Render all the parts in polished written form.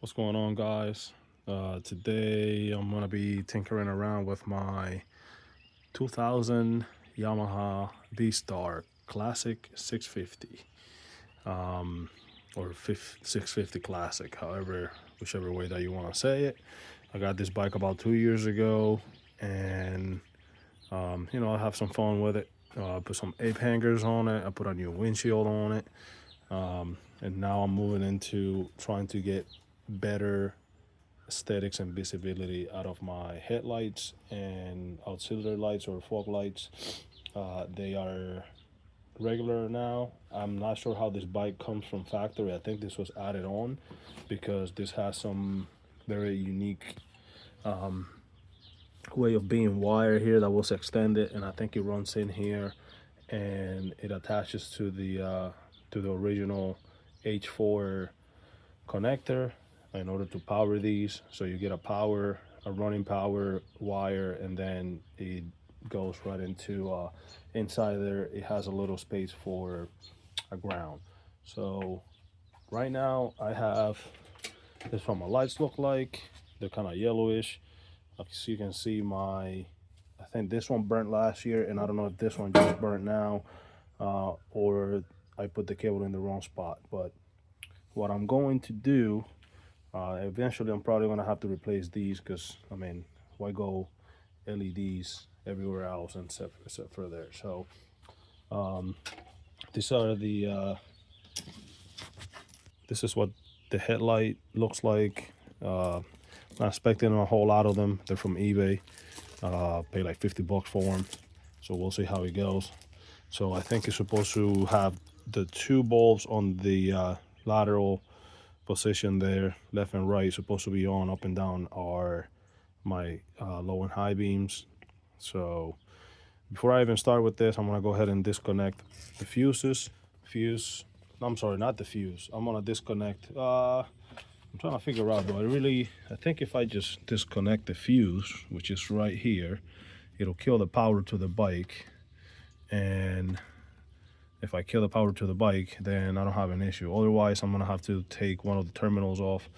What's going on, guys? Today I'm gonna be tinkering around with my 2000 Yamaha V-Star Classic 650, or 650 Classic, whichever way that you want to say it. I got this bike about 2 years ago, and I have some fun with it. I put some ape hangers on it. I put a new windshield on it, and now I'm moving into trying to get better aesthetics and visibility out of my headlights and auxiliary lights or fog lights. They are regular now. I'm not sure how this bike comes from factory. I think this was added on because this has some very unique way of being wire here that was extended, and I think it runs in here and it attaches to the original H4 connector in order to power these. So you get a running power wire, and then it goes right into inside there. It has a little space for a ground. So right now I have this, what my lights look like. They're kind of yellowish. So you can see I think this one burnt last year, and I don't know if this one just burnt now, or I put the cable in the wrong spot. But what I'm going to do, eventually I'm probably gonna have to replace these, because I mean, why go LEDs everywhere else except for there. So these are this is what the headlight looks like. Not expecting a whole lot of them. They're from eBay. Pay like 50 bucks for them, so we'll see how it goes. So I think it's supposed to have the two bulbs on the lateral position there, left and right, supposed to be on. Up and down are my low and high beams. So before I even start with this, I'm gonna go ahead and disconnect the fuse. I'm sorry, not the fuse. I'm gonna disconnect. I'm trying to figure out, I think if I just disconnect the fuse, which is right here, it'll kill the power to the bike. And if I kill the power to the bike, then I don't have an issue. Otherwise, I'm gonna have to take one of the terminals off.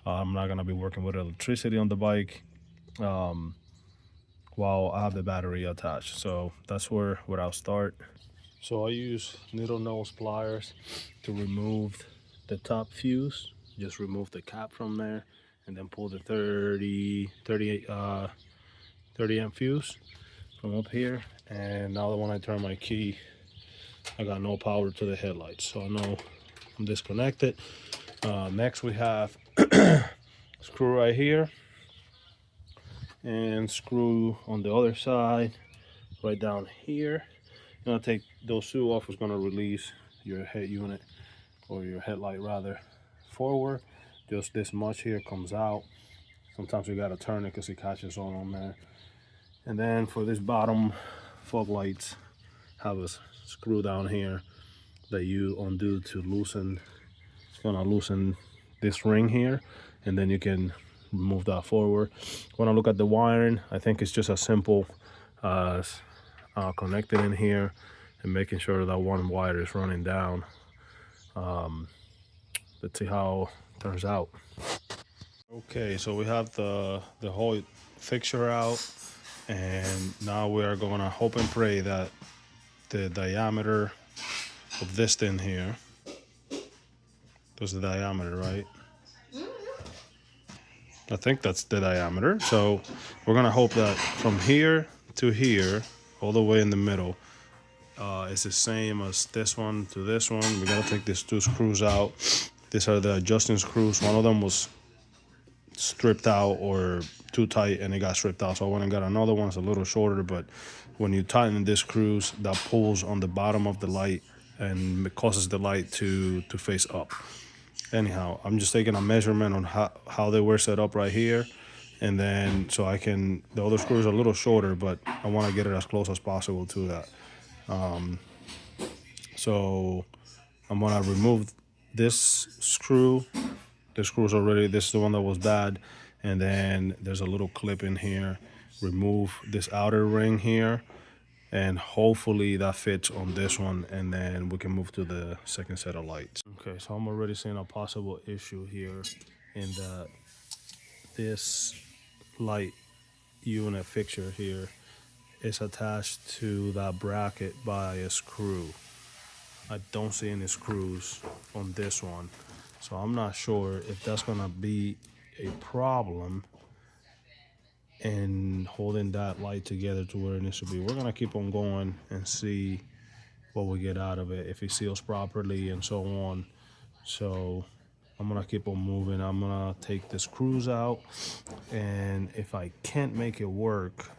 I'm not gonna be working with electricity on the bike while I have the battery attached. So that's where I'll start. So I use needle nose pliers to remove the top fuse. Just remove the cap from there, and then pull the 38 30 amp fuse from up here. And now that when I turn my key, I got no power to the headlights, so I know I'm disconnected. Next we have screw right here, and screw on the other side right down here. I'm gonna take those two off. It's gonna release your head unit, or your headlight rather, forward. Just this much here comes out. Sometimes you gotta turn it because it catches on there. And then for this bottom fog lights, have a screw down here that you undo to loosen. It's gonna loosen this ring here, and then you can move that forward. When I look at the wiring, I think it's just as simple as connecting in here and making sure that one wire is running down. Let's see how it turns out. Okay, so we have the whole fixture out, and now we are gonna hope and pray that the diameter of this thing here, that's the diameter, right? I think that's the diameter. So we're gonna hope that from here to here, all the way in the middle, is the same as this one to this one. We gotta take these two screws out. These are the adjusting screws. One of them was stripped out or too tight, and it got stripped out. So I went and got another one. It's a little shorter, but when you tighten these screws, that pulls on the bottom of the light and it causes the light to face up. Anyhow, I'm just taking a measurement on how they were set up right here, and then so I can, the other screws are a little shorter, but I want to get it as close as possible to that. So I'm gonna remove this screw. The screws already, this is the one that was bad, and then there's a little clip in here. Remove this outer ring here, and hopefully that fits on this one, and then we can move to the second set of lights. Okay, so I'm already seeing a possible issue here and this light unit fixture here is attached to that bracket by a screw. I don't see any screws on this one, so I'm not sure if that's gonna be a problem in holding that light together to where it needs to be. We're gonna keep on going and see what we get out of it, if it seals properly and so on. So I'm gonna keep on moving. I'm gonna take the screws out, and if I can't make it work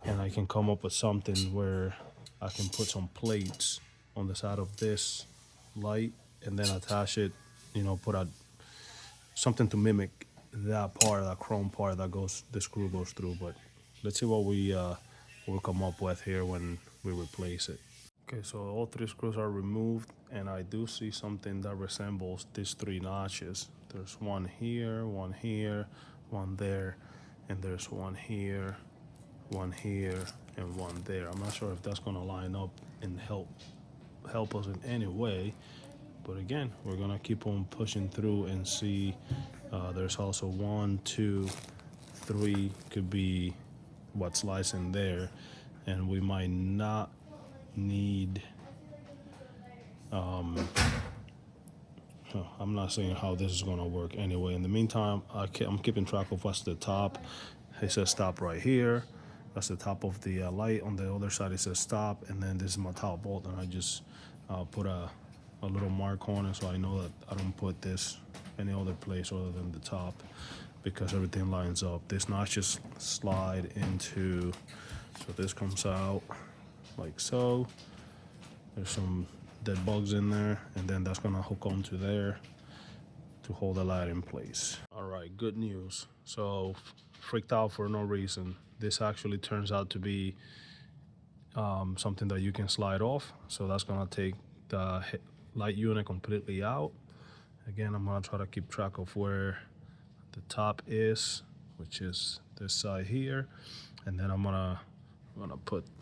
and I can come up with something where I can put some plates on the side of this light and then attach it, put a something to mimic that part, that chrome part that the screw goes through. But let's see what we'll come up with here when we replace it. Okay, so all three screws are removed, and I do see something that resembles these three notches. There's one here, one there, and there's one here, and one there. I'm not sure if that's gonna line up and help us in any way, but again, we're gonna keep on pushing through and see. There's also 1, 2, 3 could be what's lies in there, and we might not need. I'm not saying how this is gonna work anyway. In the meantime, I'm keeping track of what's the top. It says stop right here. That's the top of the light. On the other side, it says stop, and then this is my top bolt, and I just put a little mark on it so I know that I don't put this any other place other than the top, because everything lines up. This notch just slide into, so this comes out like so. There's some dead bugs in there, and then that's gonna hook onto there to hold the light in place. All right, good news. So freaked out for no reason. This actually turns out to be something that you can slide off. So that's gonna take the light unit completely out. Again, I'm gonna try to keep track of where the top is, which is this side here, and then I'm gonna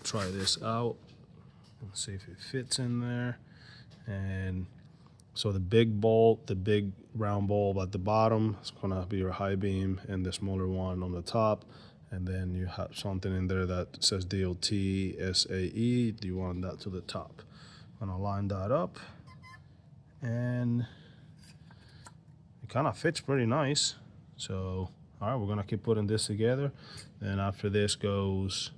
try this out and see if it fits in there. And so the big round bulb at the bottom is gonna be your high beam, and the smaller one on the top. And then you have something in there that says DOT SAE. You want that to the top. I'm gonna line that up, and it kind of fits pretty nice. So, all right, we're gonna keep putting this together. Then after this goes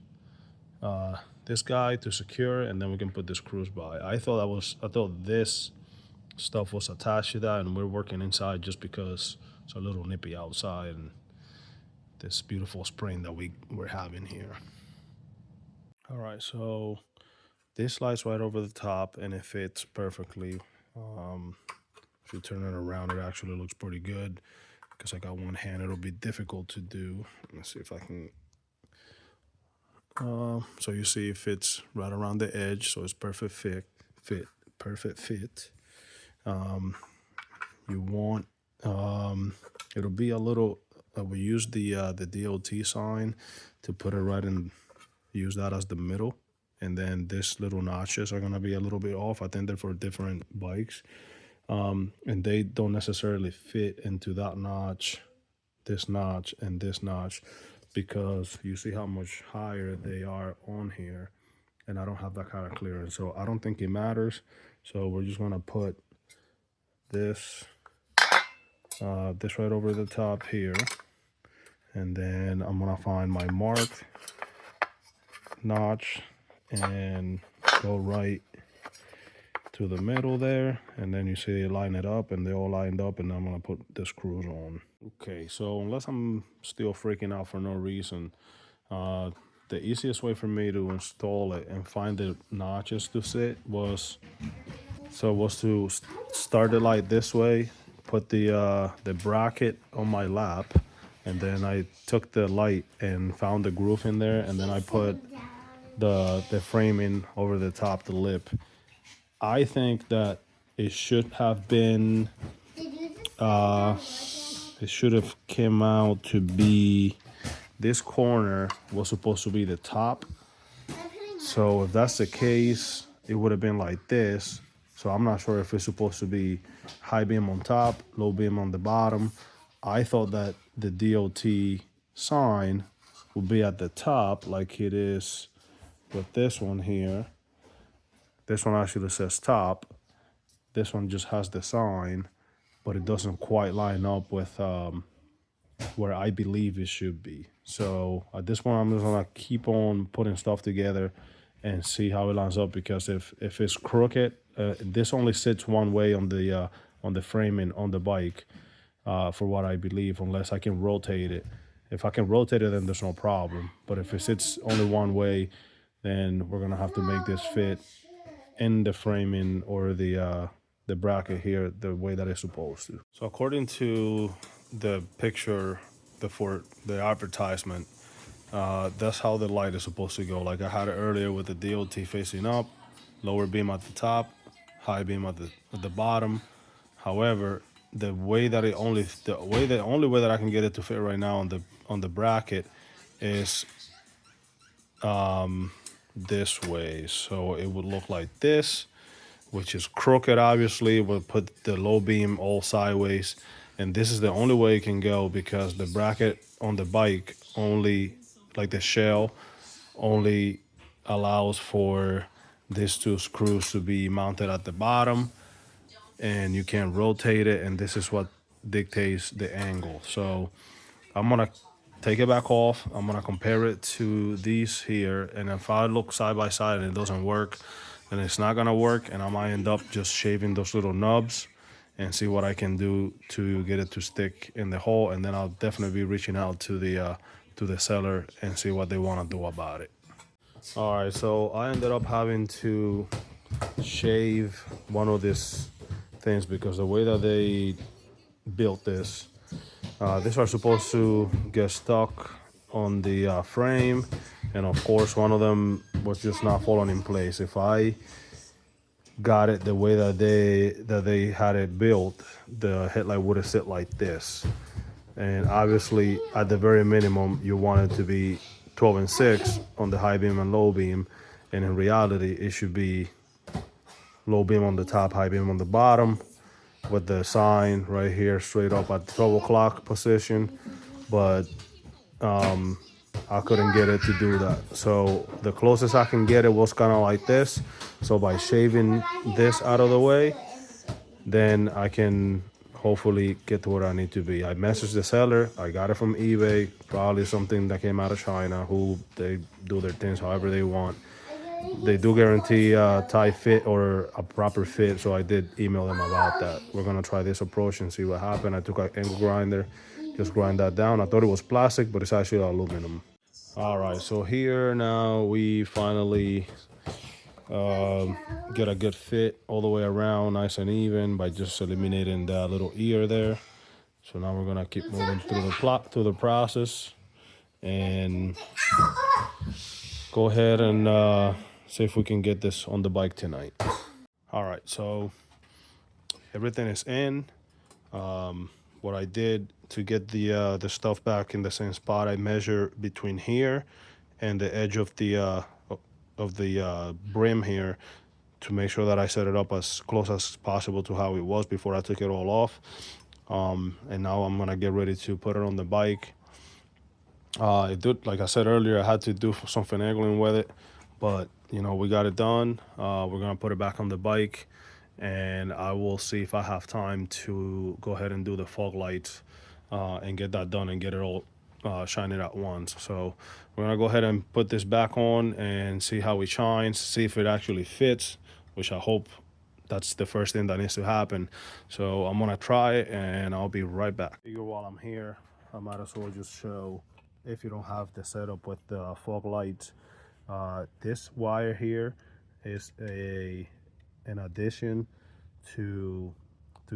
this guy to secure, and then we can put the screws by. I thought this stuff was attached to that, and we're working inside just because it's a little nippy outside and this beautiful spring that we're having here. All right, so this slides right over the top and it fits perfectly. If you turn it around, it actually looks pretty good. Because I got one hand, it'll be difficult to do. Let's see if I can. So you see it fits right around the edge, so it's perfect fit. You want it'll be a little. We use the DOT sign to put it right in. Use that as the middle, and then this little notches are gonna be a little bit off. I think they're for different bikes, and they don't necessarily fit into that notch, this notch, and this notch, because you see how much higher they are on here, and I don't have that kind of clearance, so I don't think it matters. So we're just gonna put this right over the top here, and then I'm gonna find my mark notch and go right to the middle there, and then you see they line it up, and they all lined up, and I'm gonna put the screws on. Okay, so unless I'm still freaking out for no reason, the easiest way for me to install it and find the notches to sit was to start it like this way, put the bracket on my lap, and then I took the light and found the groove in there, and then I put the framing over the top, the lip. I think that it should have been it should have came out to be, this corner was supposed to be the top. So if that's the case, it would have been like this. So I'm not sure if it's supposed to be high beam on top, low beam on the bottom. I thought that the DOT sign would be at the top like it is with this one here. This one actually says top. This one just has the sign, but it doesn't quite line up with where I believe it should be. So at this point, I'm just gonna keep on putting stuff together and see how it lines up, because if it's crooked, this only sits one way on the framing on the bike, for what I believe, unless I can rotate it. If I can rotate it, then there's no problem. But if it sits only one way, then we're gonna have to make this fit in the framing or the bracket here the way that it's supposed to. So according to the picture, for the advertisement, that's how the light is supposed to go. Like I had it earlier with the DOT facing up, lower beam at the top, high beam at the bottom. However, the only way that I can get it to fit right now on the bracket is this way. So it would look like this, which is crooked. Obviously, we'll put the low beam all sideways, and this is the only way it can go, because the bracket on the bike only, like the shell, only allows for these two screws to be mounted at the bottom, and you can't rotate it, and this is what dictates the angle. So I'm gonna take it back off. I'm gonna compare it to these here, and if I look side by side and it doesn't work, then it's not gonna work, and I might end up just shaving those little nubs and see what I can do to get it to stick in the hole, and then I'll definitely be reaching out to the seller and see what they want to do about it. All right, so I ended up having to shave one of these things because the way that they built this, these are supposed to get stuck on the frame, and of course one of them was just not falling in place. If I got it the way that they had it built, the headlight would have sit like this. And obviously, at the very minimum, you want it to be 12 and 6 on the high beam and low beam, and in reality, it should be low beam on the top, high beam on the bottom, with the sign right here straight up at the 12 o'clock position. But I couldn't get it to do that. So the closest I can get it was kind of like this. So by shaving this out of the way, then I can hopefully get to where I need to be. I messaged the seller. I got it from eBay, probably something that came out of China, who they do their things however they want. They do guarantee a tight fit or a proper fit, so I did email them about that. We're gonna try this approach and see what happened. I took an angle grinder, just grind that down. I thought it was plastic, but it's actually aluminum. All right, so here now we finally get a good fit all the way around, nice and even, by just eliminating that little ear there. So now we're gonna keep moving through the process and go ahead and see if we can get this on the bike tonight. All right, so everything is in. What I did to get the stuff back in the same spot, I measure between here and the edge of the brim here to make sure that I set it up as close as possible to how it was before I took it all off. And now I'm gonna get ready to put it on the bike. Like I said earlier, I had to do some finagling with it, but you know, we got it done. We're gonna put it back on the bike, and I will see if I have time to go ahead and do the fog lights and get that done and get it all shining at once. So we're gonna go ahead and put this back on and see how it shines, see if it actually fits, which I hope that's the first thing that needs to happen. So I'm gonna try it and I'll be right back. While I'm here, I might as well just show, if you don't have the setup with the fog lights, this wire here is an addition to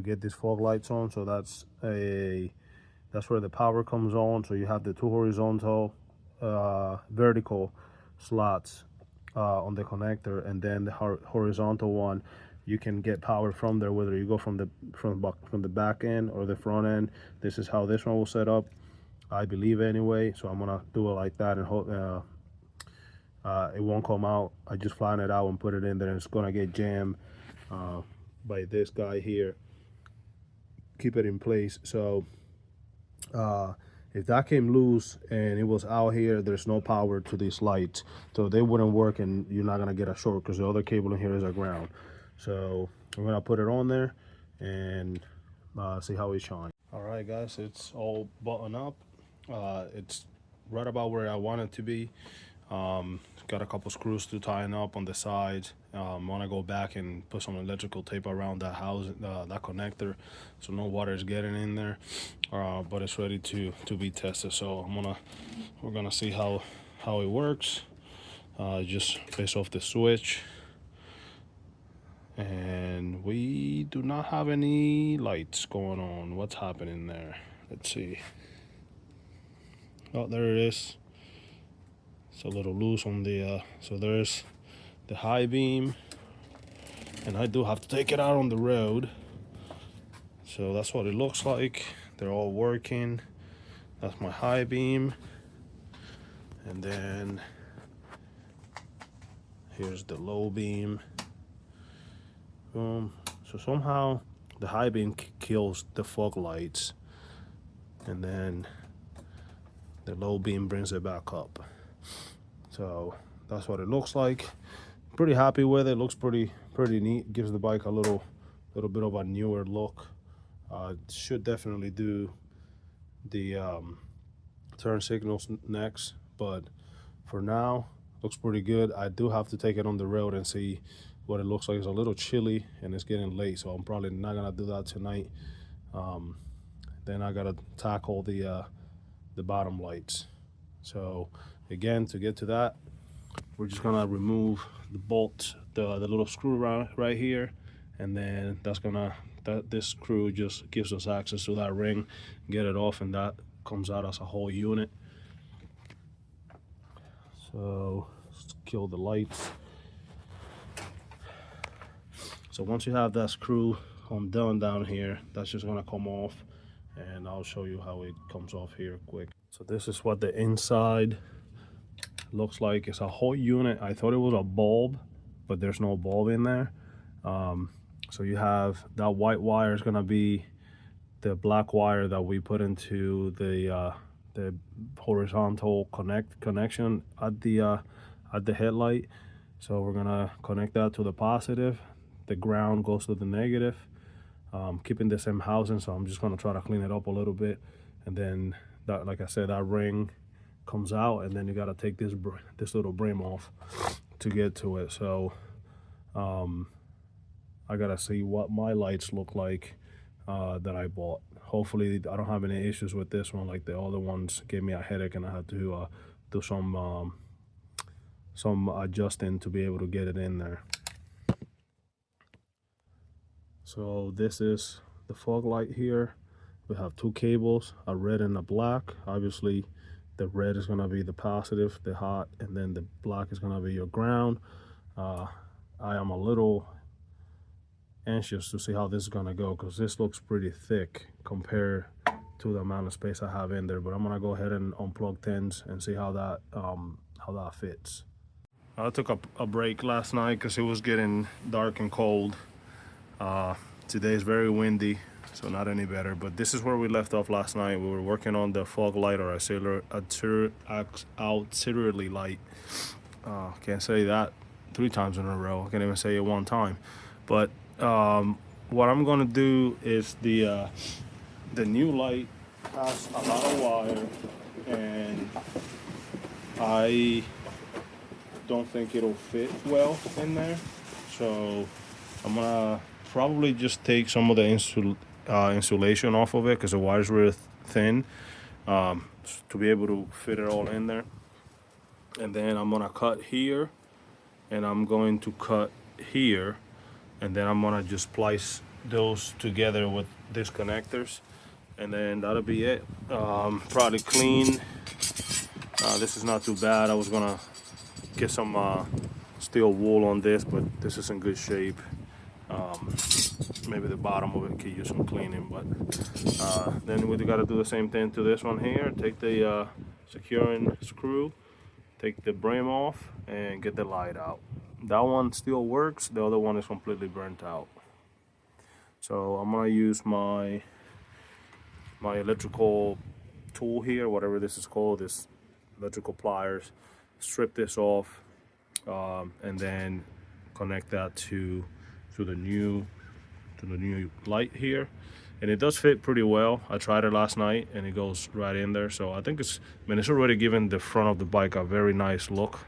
get these fog lights on. So that's where the power comes on. So you have the two horizontal vertical slots on the connector, and then the horizontal one, you can get power from there, whether you go from the back end or the front end. This is how this one will set up, I believe, anyway. So I'm gonna do it like that, and it won't come out. I just flatten it out and put it in there, and it's gonna get jammed by this guy here, keep it in place. So If that came loose and it was out here, there's no power to these lights, so they wouldn't work, and you're not gonna get a short because the other cable in here is a ground. So we're gonna put it on there and see how it shines. All right, guys, it's all buttoned up. It's right about where I want it to be. Got a couple screws to tighten up on the sides. Want to go back and put some electrical tape around that house, that connector, so no water is getting in there. But it's ready to be tested. So we're gonna see how it works. Just based off the switch, and we do not have any lights going on. What's happening there? Let's see. Oh, there it is. It's a little loose on the so there's the high beam, and I do have to take it out on the road. So that's what it looks like. They're all working. That's my high beam, and then here's the low beam. Boom. So somehow the high beam kills the fog lights, and then the low beam brings it back up. So that's what it looks like. Pretty happy with it. Looks pretty neat. Gives the bike a little bit of a newer look. Should definitely do the turn signals next, but for now looks pretty good. I do have to take it on the road and see what it looks like. It's a little chilly and it's getting late, so I'm probably not gonna do that tonight. Then I gotta tackle the bottom lights. So again, to get to that, we're just gonna remove the bolt, the little screw right here, and then this screw just gives us access to that ring. Get it off, and that comes out as a whole unit. So let's kill the lights. So once you have that screw undone down here, that's just gonna come off, and I'll show you how it comes off here quick. So this is what the inside looks like. It's a whole unit. I thought it was a bulb, but there's no bulb in there. So you have that white wire is gonna be the black wire that we put into the horizontal connection at the headlight. So we're gonna connect that to the positive. The ground goes to the negative, keeping the same housing. So I'm just gonna try to clean it up a little bit, and then that, like I said, that ring comes out, and then you gotta take this little brim off to get to it. So I gotta see what my lights look like that I bought. Hopefully I don't have any issues with this one like the other ones gave me a headache, and I had to do some adjusting to be able to get it in there. So this is the fog light here. We have two cables, a red and a black. Obviously the red is gonna be the positive, the hot, and then the black is gonna be your ground. I am a little anxious to see how this is gonna go, because this looks pretty thick compared to the amount of space I have in there. But I'm gonna go ahead and unplug things and see how that fits. I took a break last night because it was getting dark and cold. Today is very windy, so not any better. But this is where we left off last night. We were working on the fog light, or auxiliary light. Can't say that 3 times in a row. I can't even say it 1 time. But what I'm gonna do is the new light has a lot of wire, and I don't think it'll fit well in there. So I'm gonna probably just take some of the insulation off of it, because the wires were thin, to be able to fit it all in there. And then I'm gonna cut here, and I'm going to cut here, and then I'm gonna just splice those together with these connectors, and then that'll be it. Probably clean. This is not too bad. I was gonna get some steel wool on this, but this is in good shape. Maybe the bottom of it could use some cleaning, but then we got to do the same thing to this one here. Take the securing screw, take the brim off, and get the light out. That one still works. The other one is completely burnt out. So I'm gonna use my electrical tool here, whatever this is called, this electrical pliers, strip this off, and then connect that to the new light here, and it does fit pretty well. I tried it last night and it goes right in there, so I think it's, I mean, it's already given the front of the bike a very nice look.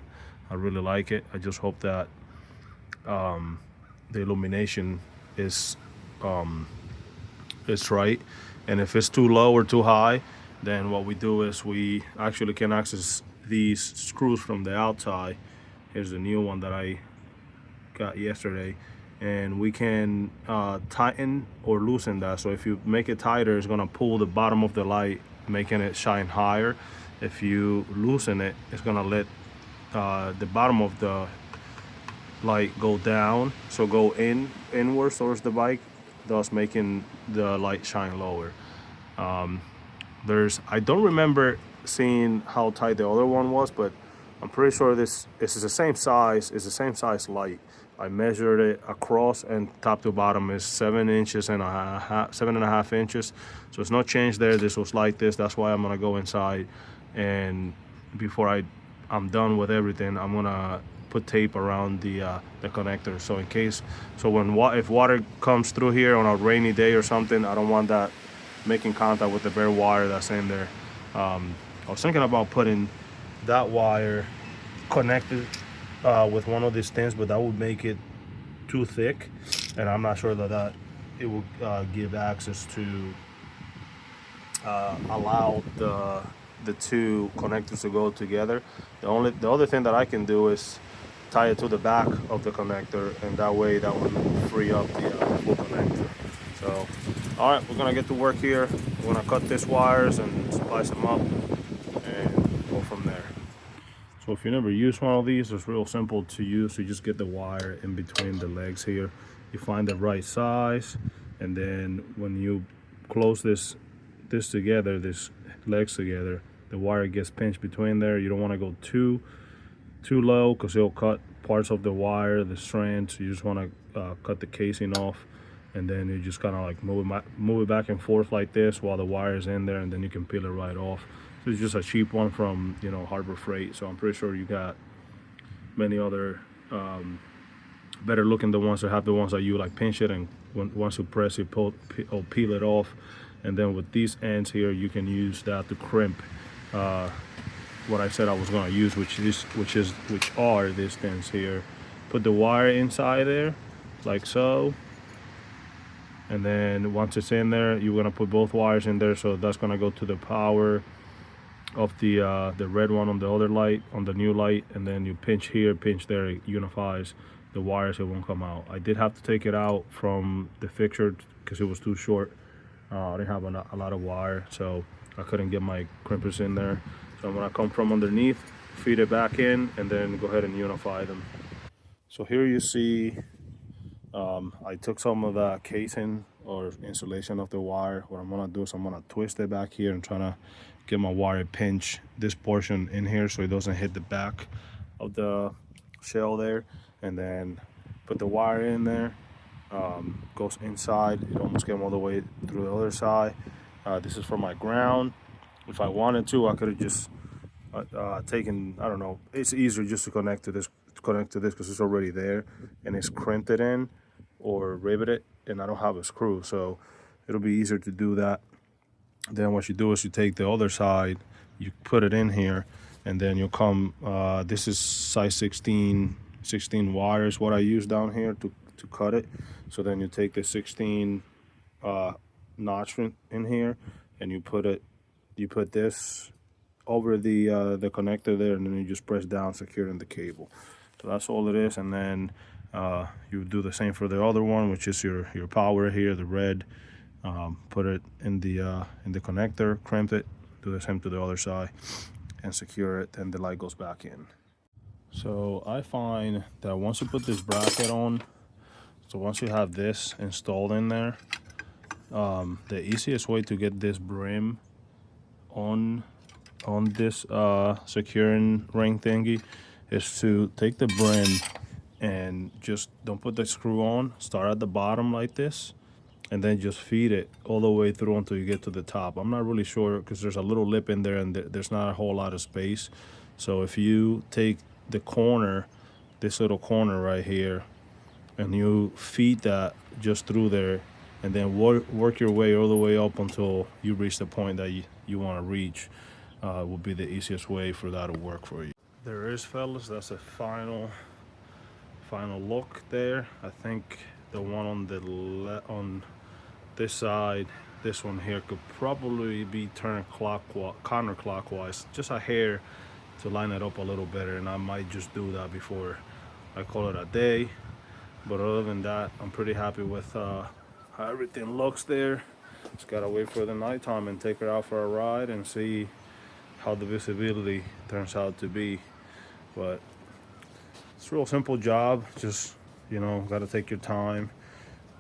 I really like it. I just hope that the illumination is right, and if it's too low or too high, then what we do is we actually can access these screws from the outside. Here's the new one that I got yesterday, and we can tighten or loosen that. So if you make it tighter, it's gonna pull the bottom of the light, making it shine higher. If you loosen it, it's gonna let the bottom of the light go down, so go inwards towards the bike, thus making the light shine lower. I don't remember seeing how tight the other one was, but I'm pretty sure this is the same size. It's the same size light. I measured it across, and top to bottom is 7.5 inches. So it's no change there. This was like this. That's why I'm gonna go inside, and before I'm done with everything, I'm gonna put tape around the connector. So in case, if water comes through here on a rainy day or something, I don't want that making contact with the bare wire that's in there. I was thinking about putting that wire connected with one of these things, but that would make it too thick, and I'm not sure that it will give access to allow the two connectors to go together. The other thing that I can do is tie it to the back of the connector, and that way that will free up the full connector. So, all right, we're gonna get to work here. We're gonna cut these wires and splice them up and go from there. So if you never use one of these, it's real simple to use. You just get the wire in between the legs here. You find the right size, and then when you close this together, this legs together, the wire gets pinched between there. You don't want to go too low, because it'll cut parts of the wire, the strands. You just want to cut the casing off, and then you just kind of like move it back and forth like this while the wire is in there, and then you can peel it right off. So it's just a cheap one from, you know, Harbor Freight. So I'm pretty sure you got many other better looking, the ones that have the ones that you like pinch it, and once you press it, peel it off. And then with these ends here, you can use that to crimp what I said I was going to use, which are these things here. Put the wire inside there, like so, and then once it's in there, you're going to put both wires in there. So that's going to go to the power of the red one on the other light, on the new light, and then you pinch here, pinch there, it unifies the wires. It won't come out. I did have to take it out from the fixture because it was too short. I didn't have a lot of wire, so I couldn't get my crimpers in there. So I'm gonna come from underneath, feed it back in, and then go ahead and unify them. So here you see I took some of the casing or insulation of the wire. What I'm gonna do is I'm gonna twist it back here and try to get my wire pinch this portion in here so it doesn't hit the back of the shell there, and then put the wire in there. Goes inside. It almost came all the way through the other side. This is for my ground. If I wanted to, I could have just taken, I don't know, it's easier just to connect to this because it's already there and it's crimped it in or riveted, and I don't have a screw, so it'll be easier to do that. Then what you do is you take the other side, you put it in here, and then you'll come, this is size 16 wires what I use down here to cut it. So then you take the 16 notch in here, and you put this over the connector there, and then you just press down, securing the cable. So that's all it is. And then you do the same for the other one, which is your power here, the red. Put it in the connector, crimp it, do the same to the other side, and secure it, and the light goes back in. So I find that once you put this bracket on, so once you have this installed in there, the easiest way to get this brim on this securing ring thingy is to take the brim and just don't put the screw on. Start at the bottom like this, and then just feed it all the way through until you get to the top. I'm not really sure because there's a little lip in there and there's not a whole lot of space. So if you take the corner, this little corner right here, and you feed that just through there, and then work your way all the way up until you reach the point that you want to reach, will be the easiest way for that to work for you. There is, fellas, that's a final look there. I think the one on the on this side, this one here, could probably be turned counterclockwise, just a hair, to line it up a little better, and I might just do that before I call it a day. But other than that, I'm pretty happy with how everything looks there. Just gotta wait for the nighttime and take her out for a ride and see how the visibility turns out to be. But it's a real simple job. Just, you know, gotta take your time,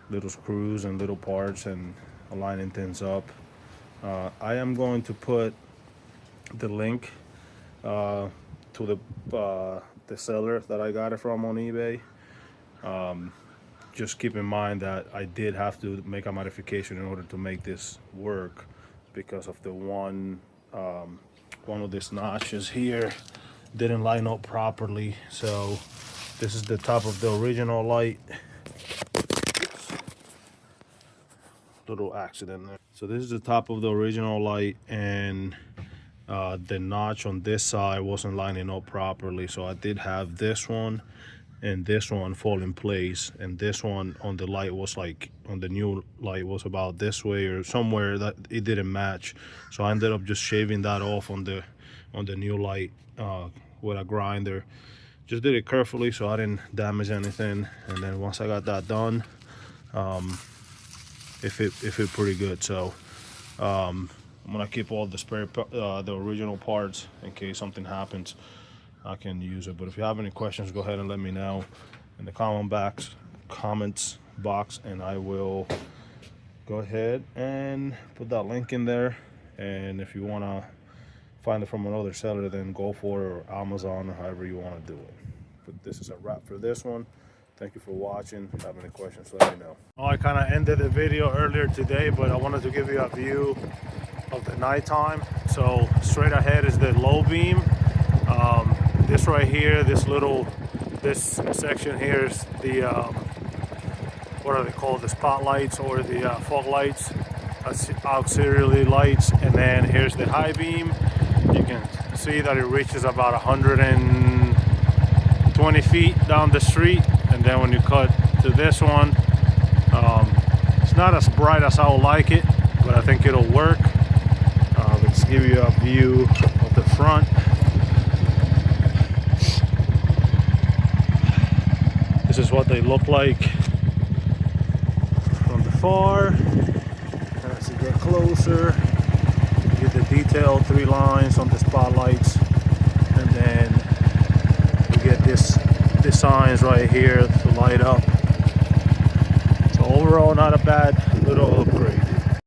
little screws and little parts and aligning things up. I am going to put the link to the seller that I got it from on eBay. Just keep in mind that I did have to make a modification in order to make this work because of the one of these notches here didn't line up properly. So this is the top of the original light. Little accident there. So this is the top of the original light, and the notch on this side wasn't lining up properly, so I did have this one and this one fall in place, and this one on the light was like, on the new light, was about this way or somewhere that it didn't match. So I ended up just shaving that off on the new light with a grinder. Just did it carefully so I didn't damage anything, and then once I got that done, it fit pretty good. So I'm gonna keep all the spare the original parts in case something happens. I can use it. But if you have any questions, go ahead and let me know in the comments box, and I will go ahead and put that link in there. And if you want to find it from another seller, then go for it, or Amazon, or however you want to do it. But this is a wrap for this one. Thank you for watching. If you have any questions, let me know. Oh, I kind of ended the video earlier today, but I wanted to give you a view of the nighttime. So straight ahead is the low beam. This right here, this section here is the what are they called, the spotlights or the fog lights, auxiliary lights. And then here's the high beam. You can see that it reaches about 120 feet down the street. And then when you cut to this one, it's not as bright as I would like it, but I think it'll work. Let's give you a view of the front. This is what they look like from the far. As you get closer, you get the detailed 3 lines on the spotlights, and then you get this signs right here to light up. So overall, not a bad little upgrade.